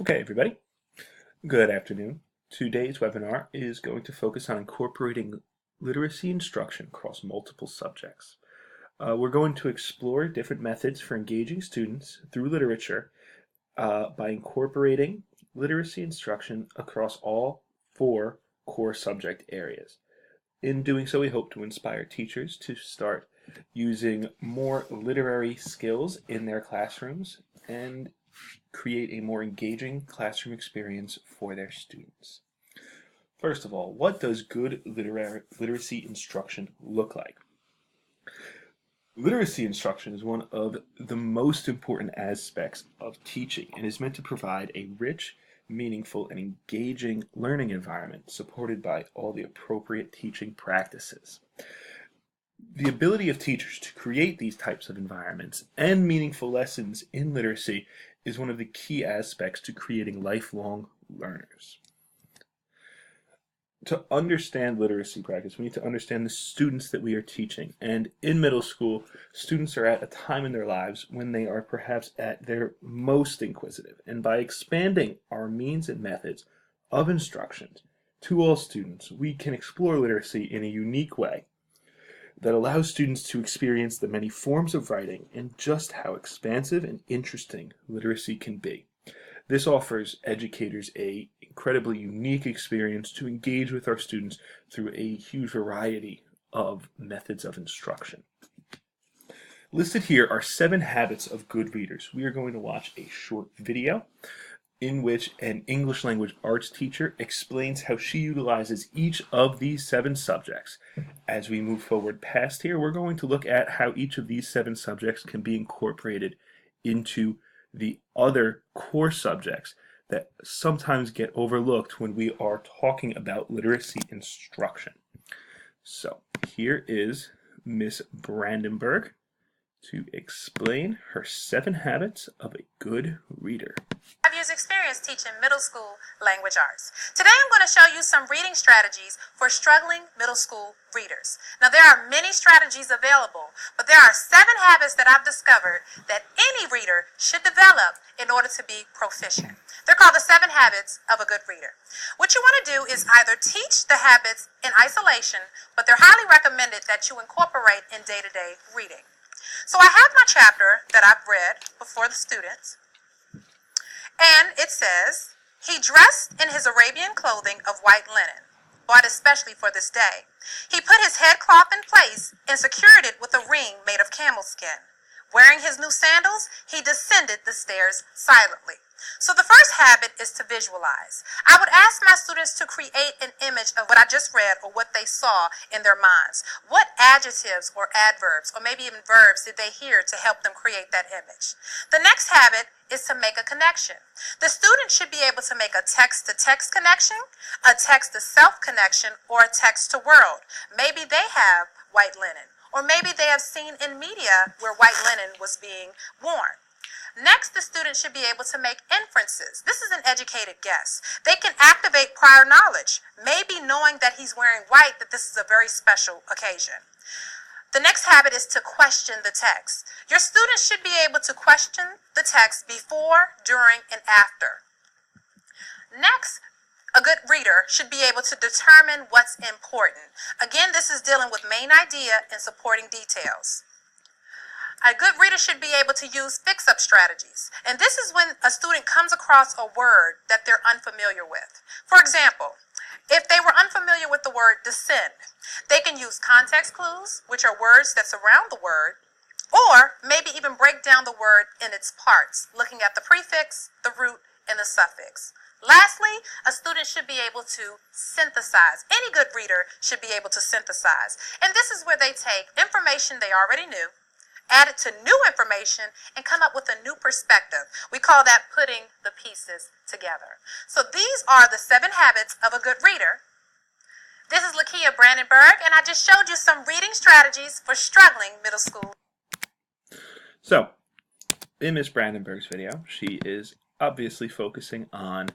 Okay, everybody. Good afternoon. Today's webinar is going to focus on incorporating literacy instruction across multiple subjects. We're going to explore different methods for engaging students through literature by incorporating literacy instruction across all 4 core subject areas. In doing so, we hope to inspire teachers to start using more literary skills in their classrooms and create a more engaging classroom experience for their students. First of all, what does good literacy instruction look like? Literacy instruction is one of the most important aspects of teaching and is meant to provide a rich, meaningful, and engaging learning environment supported by all the appropriate teaching practices. The ability of teachers to create these types of environments and meaningful lessons in literacy is one of the key aspects to creating lifelong learners. To understand literacy practice, we need to understand the students that we are teaching. And in middle school, students are at a time in their lives when they are perhaps at their most inquisitive. And by expanding our means and methods of instruction to all students, we can explore literacy in a unique way that allows students to experience the many forms of writing and just how expansive and interesting literacy can be. This offers educators an incredibly unique experience to engage with our students through a huge variety of methods of instruction. Listed here are 7 habits of good readers. We are going to watch a short video in which an English language arts teacher explains how she utilizes each of these 7 subjects. As we move forward past here, we're going to look at how each of these 7 subjects can be incorporated into the other core subjects that sometimes get overlooked when we are talking about literacy instruction. So here is Miss Brandenburg to explain her 7 habits of a good reader. 5 years experience teaching middle school language arts. Today I'm going to show you some reading strategies for struggling middle school readers. Now there are many strategies available, but there are 7 habits that I've discovered that any reader should develop in order to be proficient. They're called the 7 habits of a good reader. What you want to do is either teach the habits in isolation, but they're highly recommended that you incorporate in day-to-day reading. So I have my chapter that I've read before the students, and it says, "He dressed in his Arabian clothing of white linen, bought especially for this day. He put his headcloth in place and secured it with a ring made of camel skin. Wearing his new sandals, he descended the stairs silently." So the first habit is to visualize. I would ask my students to create an image of what I just read or what they saw in their minds. What adjectives or adverbs or maybe even verbs did they hear to help them create that image? The next habit is to make a connection. The student should be able to make a text-to-text connection, a text-to-self connection, or a text-to-world. Maybe they have white linen, or maybe they have seen in media where white linen was being worn. Next, the student should be able to make inferences. This is an educated guess. They can activate prior knowledge, maybe knowing that he's wearing white, that this is a very special occasion. The next habit is to question the text. Your students should be able to question the text before, during, and after. Next, a good reader should be able to determine what's important. Again, this is dealing with main idea and supporting details. A good reader should be able to use fix-up strategies. And this is when a student comes across a word that they're unfamiliar with. For example, if they were unfamiliar with the word descend, they can use context clues, which are words that surround the word, or maybe even break down the word in its parts, looking at the prefix, the root, and the suffix. Lastly, a student should be able to synthesize. Any good reader should be able to synthesize. And this is where they take information they already knew, add it to new information, and come up with a new perspective. We call that putting the pieces together. So these are the 7 habits of a good reader. This is Lakia Brandenburg, and I just showed you some reading strategies for struggling middle school. So, in Ms. Brandenburg's video, she is obviously focusing on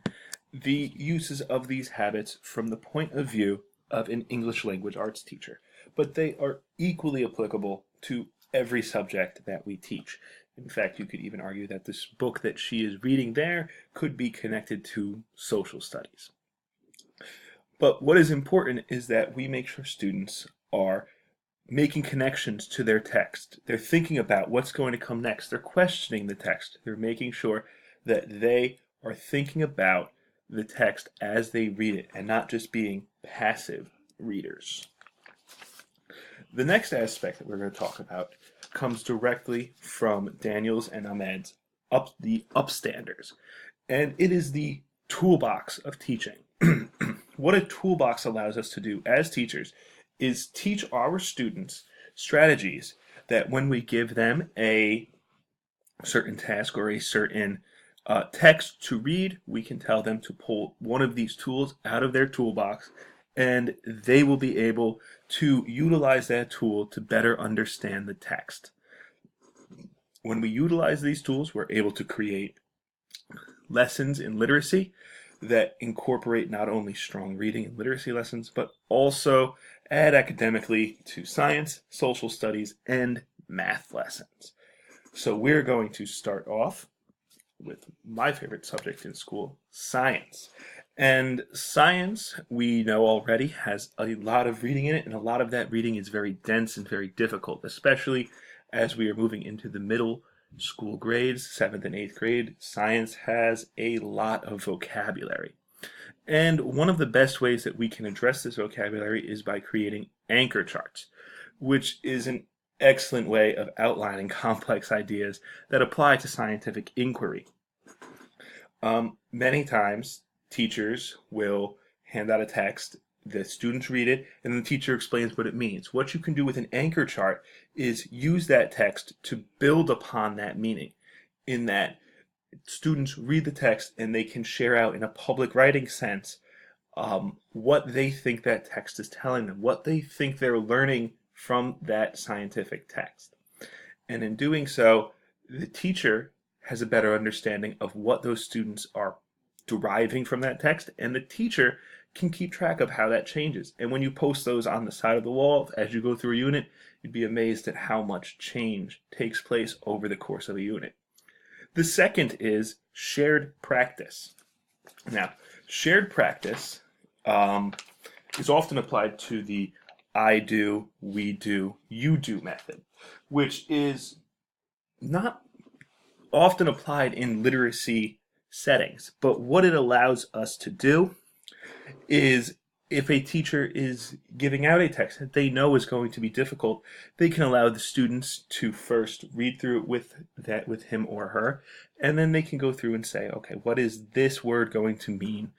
the uses of these habits from the point of view of an English language arts teacher, but they are equally applicable to every subject that we teach. In fact, you could even argue that this book that she is reading there could be connected to social studies. But what is important is that we make sure students are making connections to their text. They're thinking about what's going to come next. They're questioning the text. They're making sure that they are thinking about the text as they read it and not just being passive readers. The next aspect that we're going to talk about comes directly from Daniels and Ahmed's the Upstanders, and it is the toolbox of teaching. What a toolbox allows us to do as teachers is teach our students strategies that when we give them a certain task or a certain text to read, we can tell them to pull one of these tools out of their toolbox, and they will be able to utilize that tool to better understand the text. When we utilize these tools, we're able to create lessons in literacy that incorporate not only strong reading and literacy lessons, but also add academically to science, social studies, and math lessons. So we're going to start off with my favorite subject in school, science. And science, we know already, has a lot of reading in it, and a lot of that reading is very dense and very difficult, especially as we are moving into the middle school grades, 7th and 8th grade. Science has a lot of vocabulary. And one of the best ways that we can address this vocabulary is by creating anchor charts, which is an excellent way of outlining complex ideas that apply to scientific inquiry. Many times, teachers will hand out a text, the students read it, and the teacher explains what it means. What you can do with an anchor chart is use that text to build upon that meaning, in that students read the text and they can share out in a public writing sense what they think that text is telling them, what they think they're learning from that scientific text. And in doing so, the teacher has a better understanding of what those students are deriving from that text, and the teacher can keep track of how that changes. And when you post those on the side of the wall as you go through a unit, you'd be amazed at how much change takes place over the course of a unit. The second is shared practice. Now, shared practice is often applied to the I do, we do, you do method, which is not often applied in literacy settings. But what it allows us to do is, if a teacher is giving out a text that they know is going to be difficult, they can allow the students to first read through it with him or her, and then they can go through and say, okay, what is this word going to mean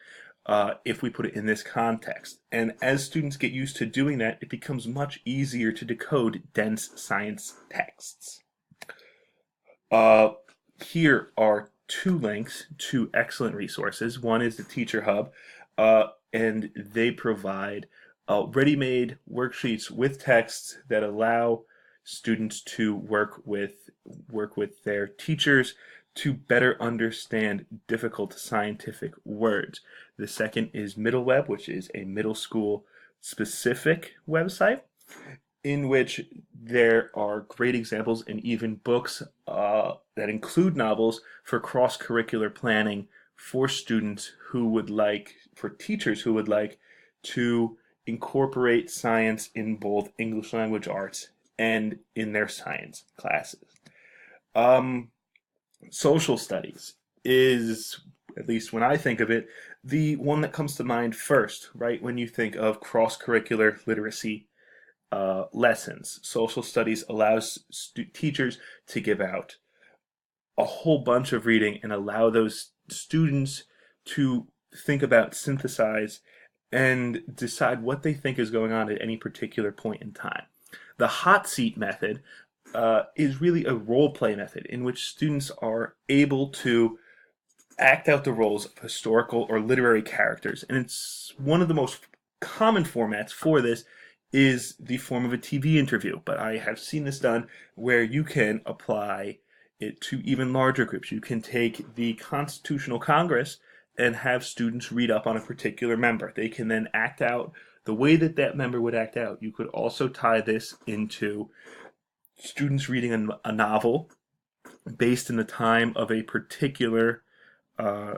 if we put it in this context? And as students get used to doing that, it becomes much easier to decode dense science texts. Here are two links to excellent resources. One is the Teacher Hub, and they provide ready-made worksheets with texts that allow students to work with their teachers to better understand difficult scientific words. The second is Middleweb, which is a middle school specific website in which there are great examples and even books that include novels for cross-curricular planning for students who would like, for teachers who would like to incorporate science in both English language arts and in their science classes. Social studies is, at least when I think of it, the one that comes to mind first, right? When you think of cross-curricular literacy lessons. Social studies allows teachers to give out a whole bunch of reading and allow those students to think about, synthesize, and decide what they think is going on at any particular point in time. The hot seat method is really a role play method in which students are able to act out the roles of historical or literary characters. And it's one of the most common formats for this is the form of a TV interview. But I have seen this done where you can apply it to even larger groups. You can take the Constitutional Congress and have students read up on a particular member. They can then act out the way that that member would act out. You could also tie this into students reading a novel based in the time of a particular uh,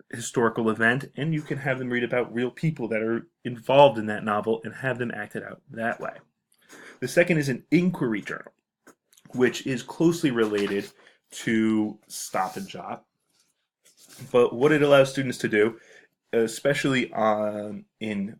historical event, and you can have them read about real people that are involved in that novel and have them act it out that way. The second is an inquiry journal, which is closely related to Stop and Jot. But what it allows students to do, especially in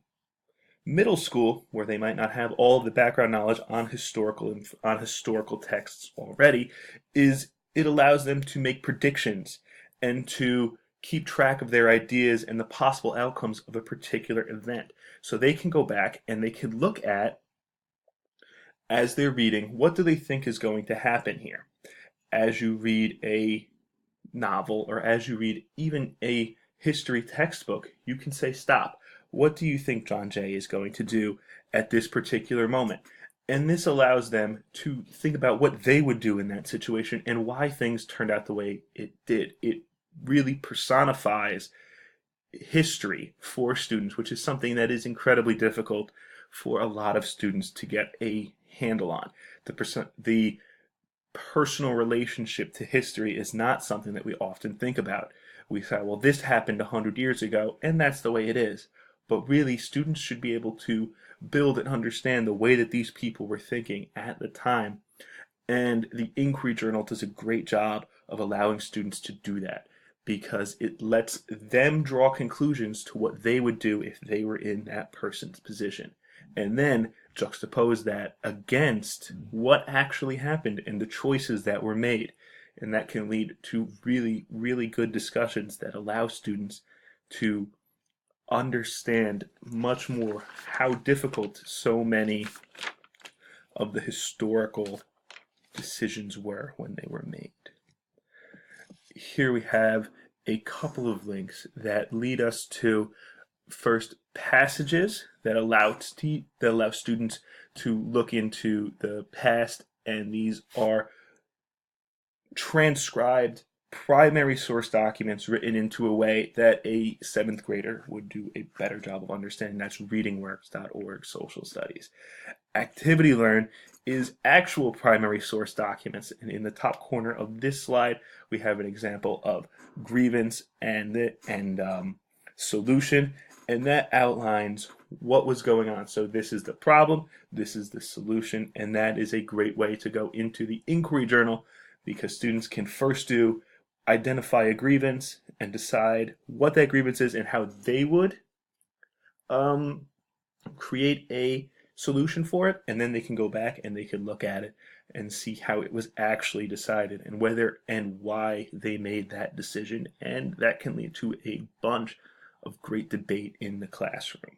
middle school, where they might not have all of the background knowledge on historical texts already, is it allows them to make predictions and to keep track of their ideas and the possible outcomes of a particular event. So they can go back and they can look at, as they're reading, what do they think is going to happen here? As you read a novel or as you read even a history textbook, you can say, stop. What do you think John Jay is going to do at this particular moment? And this allows them to think about what they would do in that situation and why things turned out the way it did. It really personifies history for students, which is something that is incredibly difficult for a lot of students to get a handle on. The personal relationship to history is not something that we often think about. We say, well, this happened 100 years ago, and that's the way it is. But really, students should be able to build and understand the way that these people were thinking at the time. And the Inquiry Journal does a great job of allowing students to do that, because it lets them draw conclusions to what they would do if they were in that person's position. And then juxtapose that against what actually happened and the choices that were made. And that can lead to really, really good discussions that allow students to understand much more how difficult so many of the historical decisions were when they were made. Here we have a couple of links that lead us to, first, passages that allow students to look into the past, and these are transcribed primary source documents written into a way that a 7th grader would do a better job of understanding. That's readingworks.org, social studies. Activity Learn is actual primary source documents, and in the top corner of this slide we have an example of grievance and solution, and that outlines what was going on. So this is the problem, this is the solution, and that is a great way to go into the Inquiry Journal, because students can first identify a grievance and decide what that grievance is and how they would create a solution for it, and then they can go back and they can look at it and see how it was actually decided and whether and why they made that decision, and that can lead to a bunch of great debate in the classroom.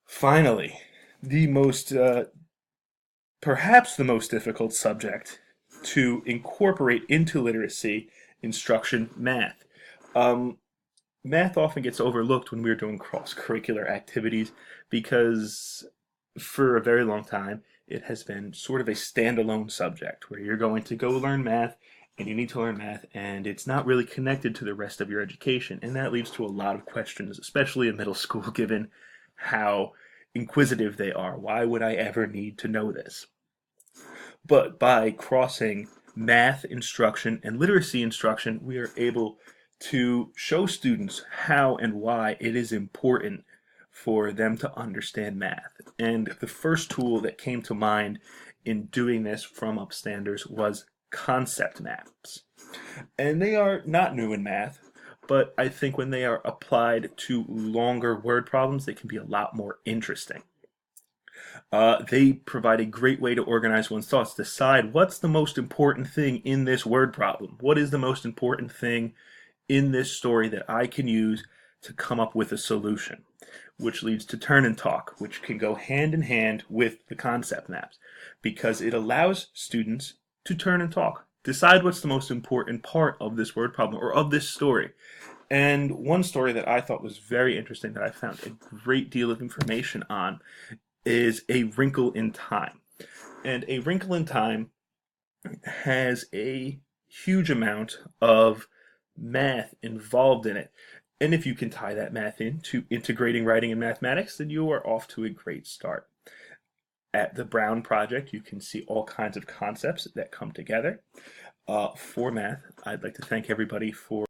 Finally, perhaps the most difficult subject to incorporate into literacy instruction, math. Math often gets overlooked when we're doing cross-curricular activities because for a very long time it has been sort of a standalone subject where you're going to go learn math and you need to learn math, and it's not really connected to the rest of your education, and that leads to a lot of questions, especially in middle school, given how inquisitive they are. Why would I ever need to know this? But by crossing math instruction and literacy instruction, we are able to show students how and why it is important for them to understand math. And the first tool that came to mind in doing this from Upstanders was concept maps. And they are not new in math, but I think when they are applied to longer word problems, they can be a lot more interesting. They provide a great way to organize one's thoughts, decide what's the most important thing in this word problem. What is the most important thing in this story that I can use to come up with a solution, which leads to turn and talk, which can go hand in hand with the concept maps, because it allows students to turn and talk, decide what's the most important part of this word problem or of this story. And one story that I thought was very interesting that I found a great deal of information on is A Wrinkle in Time. And A Wrinkle in Time has a huge amount of math involved in it. And if you can tie that math into integrating writing and mathematics, then you are off to a great start. At the Brown Project, you can see all kinds of concepts that come together. For math, I'd like to thank everybody for